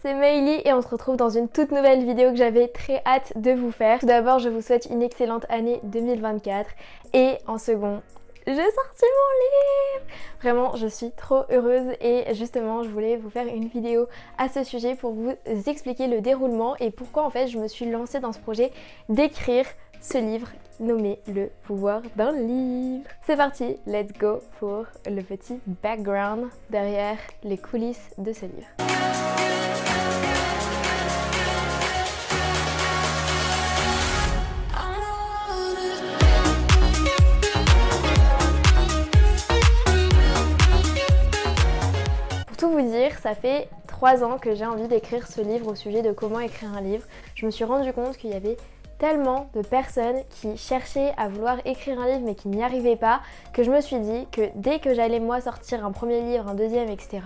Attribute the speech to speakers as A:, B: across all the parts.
A: c'est Meili et on se retrouve dans une toute nouvelle vidéo que j'avais très hâte de vous faire. Tout d'abord, je vous souhaite une excellente année 2024 et en second, j'ai sorti mon livre! Vraiment, je suis trop heureuse et justement, je voulais vous faire une vidéo à ce sujet pour vous expliquer le déroulement et pourquoi en fait je me suis lancée dans ce projet d'écrire ce livre nommé Le pouvoir d'un livre. C'est parti, let's go pour le petit background derrière les coulisses de ce livre. Pour tout vous dire, ça fait 3 ans que j'ai envie d'écrire ce livre au sujet de comment écrire un livre. Je me suis rendu compte qu'il y avait tellement de personnes qui cherchaient à vouloir écrire un livre mais qui n'y arrivaient pas, que je me suis dit que dès que j'allais moi sortir un premier livre, un deuxième, etc.,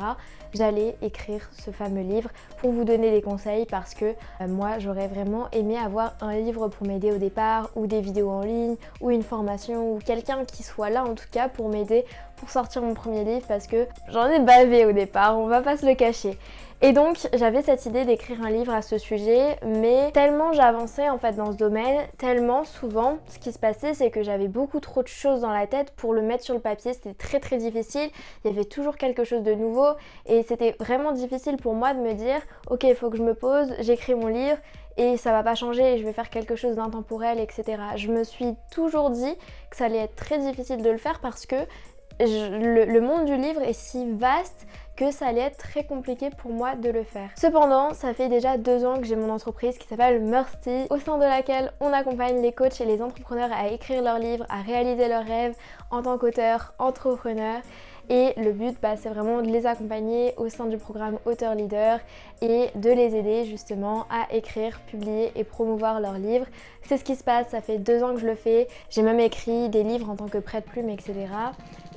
A: j'allais écrire ce fameux livre pour vous donner des conseils parce que moi j'aurais vraiment aimé avoir un livre pour m'aider au départ, ou des vidéos en ligne, ou une formation, ou quelqu'un qui soit là en tout cas pour m'aider pour sortir mon premier livre parce que j'en ai bavé au départ, on va pas se le cacher. Et donc j'avais cette idée d'écrire un livre à ce sujet, mais tellement j'avançais en fait dans ce domaine, tellement souvent ce qui se passait c'est que j'avais beaucoup trop de choses dans la tête pour le mettre sur le papier, c'était très difficile, il y avait toujours quelque chose de nouveau et c'était vraiment difficile pour moi de me dire ok, il faut que je me pose, j'écris mon livre et ça va pas changer et je vais faire quelque chose d'intemporel, etc. Je me suis toujours dit que ça allait être très difficile de le faire parce que le monde du livre est si vaste que ça allait être très compliqué pour moi de le faire. Cependant, ça fait déjà 2 ans que j'ai mon entreprise qui s'appelle Mercy, au sein de laquelle on accompagne les coachs et les entrepreneurs à écrire leurs livres, à réaliser leurs rêves en tant qu'auteur, entrepreneur. Et le but, c'est vraiment de les accompagner au sein du programme Auteur Leader et de les aider justement à écrire, publier et promouvoir leurs livres. C'est ce qui se passe, ça fait 2 ans que je le fais. J'ai même écrit des livres en tant que prête-plume, etc.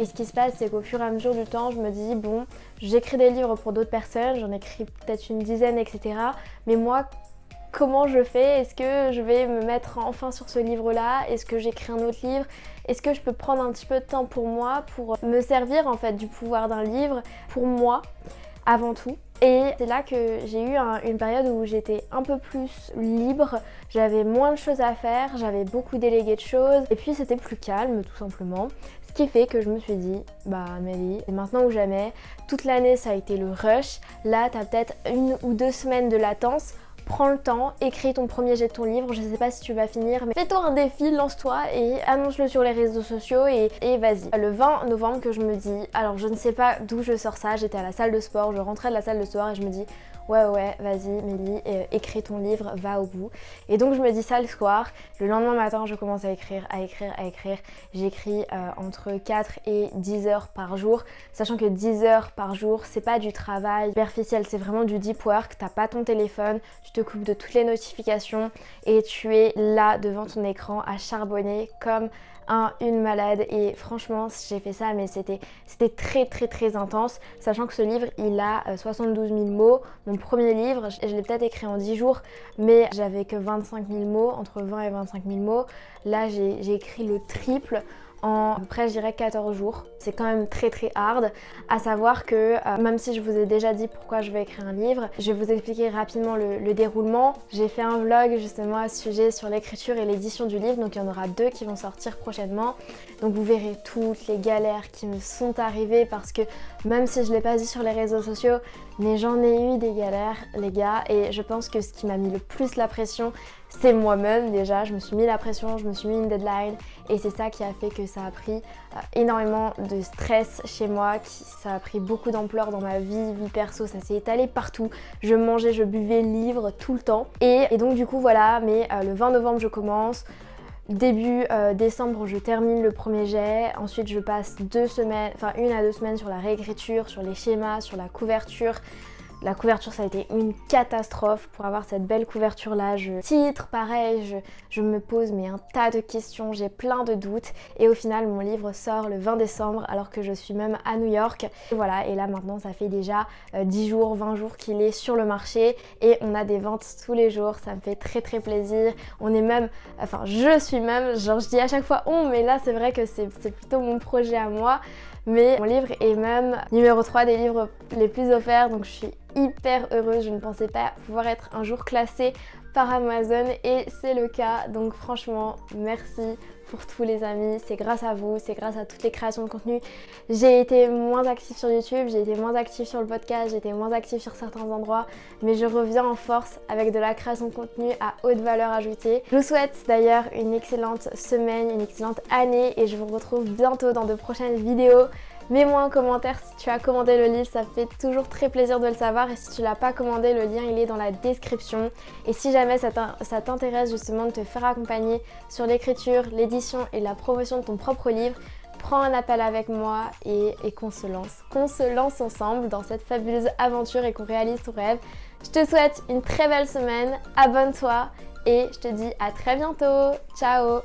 A: Et ce qui se passe, c'est qu'au fur et à mesure du temps, je me dis, bon, j'écris des livres pour d'autres personnes, j'en écris peut-être une dizaine, etc. Mais moi, comment je fais? Est-ce que je vais me mettre enfin sur ce livre-là? Est-ce que j'écris un autre livre? Est-ce que je peux prendre un petit peu de temps pour moi, pour me servir en fait du pouvoir d'un livre, pour moi, avant tout? Et c'est là que j'ai eu une période où j'étais un peu plus libre, j'avais moins de choses à faire, j'avais beaucoup délégué de choses, et puis c'était plus calme tout simplement. Ce qui fait que je me suis dit, Meili, c'est maintenant ou jamais, toute l'année ça a été le rush, là t'as peut-être 1 ou 2 semaines de latence. Prends le temps, écris ton premier jet de ton livre, je sais pas si tu vas finir, mais fais-toi un défi, lance-toi et annonce-le sur les réseaux sociaux et vas-y. Le 20 novembre que je me dis, alors je ne sais pas d'où je sors ça, j'étais à la salle de sport, je rentrais de la salle de sport et je me dis ouais, vas-y Meili, écris ton livre, va au bout. Et donc je me dis ça le soir, le lendemain matin je commence à écrire. J'écris entre 4 et 10 heures par jour, sachant que 10 heures par jour c'est pas du travail superficiel, c'est vraiment du deep work, t'as pas ton téléphone, tu te coupes de toutes les notifications et tu es là devant ton écran à charbonner comme une malade. Et franchement j'ai fait ça mais c'était très intense, sachant que ce livre il a 72 000 mots. Mon premier livre, je l'ai peut-être écrit en 10 jours mais j'avais que 25 000 mots, entre 20 et 25 000 mots. Là j'ai écrit le triple en à peu près je dirais 14 jours. C'est quand même très hard, à savoir que même si je vous ai déjà dit pourquoi je vais écrire un livre, je vais vous expliquer rapidement le déroulement. J'ai fait un vlog justement à ce sujet sur l'écriture et l'édition du livre, donc il y en aura 2 qui vont sortir prochainement. Donc vous verrez toutes les galères qui me sont arrivées parce que même si je ne l'ai pas dit sur les réseaux sociaux, mais j'en ai eu des galères les gars, et je pense que ce qui m'a mis le plus la pression c'est moi-même déjà, je me suis mis la pression, je me suis mis une deadline et c'est ça qui a fait que ça a pris énormément de stress chez moi, ça a pris beaucoup d'ampleur dans ma vie perso, ça s'est étalé partout, je mangeais, je buvais livre tout le temps et donc du coup voilà, mais le 20 novembre je commence. Début décembre, je termine le premier jet. Ensuite, je passe 1 à 2 semaines sur la réécriture, sur les schémas, sur la couverture. La couverture, ça a été une catastrophe pour avoir cette belle couverture là. Titre, pareil, je me pose mais un tas de questions, j'ai plein de doutes. Et au final, mon livre sort le 20 décembre alors que je suis même à New York. Et voilà, et là maintenant, ça fait déjà 10 jours, 20 jours qu'il est sur le marché. Et on a des ventes tous les jours, ça me fait très plaisir. On est même, je suis même, genre je dis à chaque fois on, mais là c'est vrai que c'est plutôt mon projet à moi. Mais mon livre est même numéro 3 des livres les plus offerts, donc je suis hyper heureuse. Je ne pensais pas pouvoir être un jour classée par Amazon et c'est le cas. Donc franchement, merci pour tous les amis, c'est grâce à vous, c'est grâce à toutes les créations de contenu. J'ai été moins active sur YouTube, j'ai été moins active sur le podcast, j'ai été moins active sur certains endroits, mais je reviens en force avec de la création de contenu à haute valeur ajoutée. Je vous souhaite d'ailleurs une excellente semaine, une excellente année et je vous retrouve bientôt dans de prochaines vidéos. Mets-moi en commentaire si tu as commandé le livre, ça fait toujours très plaisir de le savoir et si tu l'as pas commandé, le lien il est dans la description. Et si jamais ça t'intéresse justement de te faire accompagner sur l'écriture, l'édition et la promotion de ton propre livre, prends un appel avec moi et qu'on se lance. Qu'on se lance ensemble dans cette fabuleuse aventure et qu'on réalise ton rêve. Je te souhaite une très belle semaine, abonne-toi et je te dis à très bientôt. Ciao!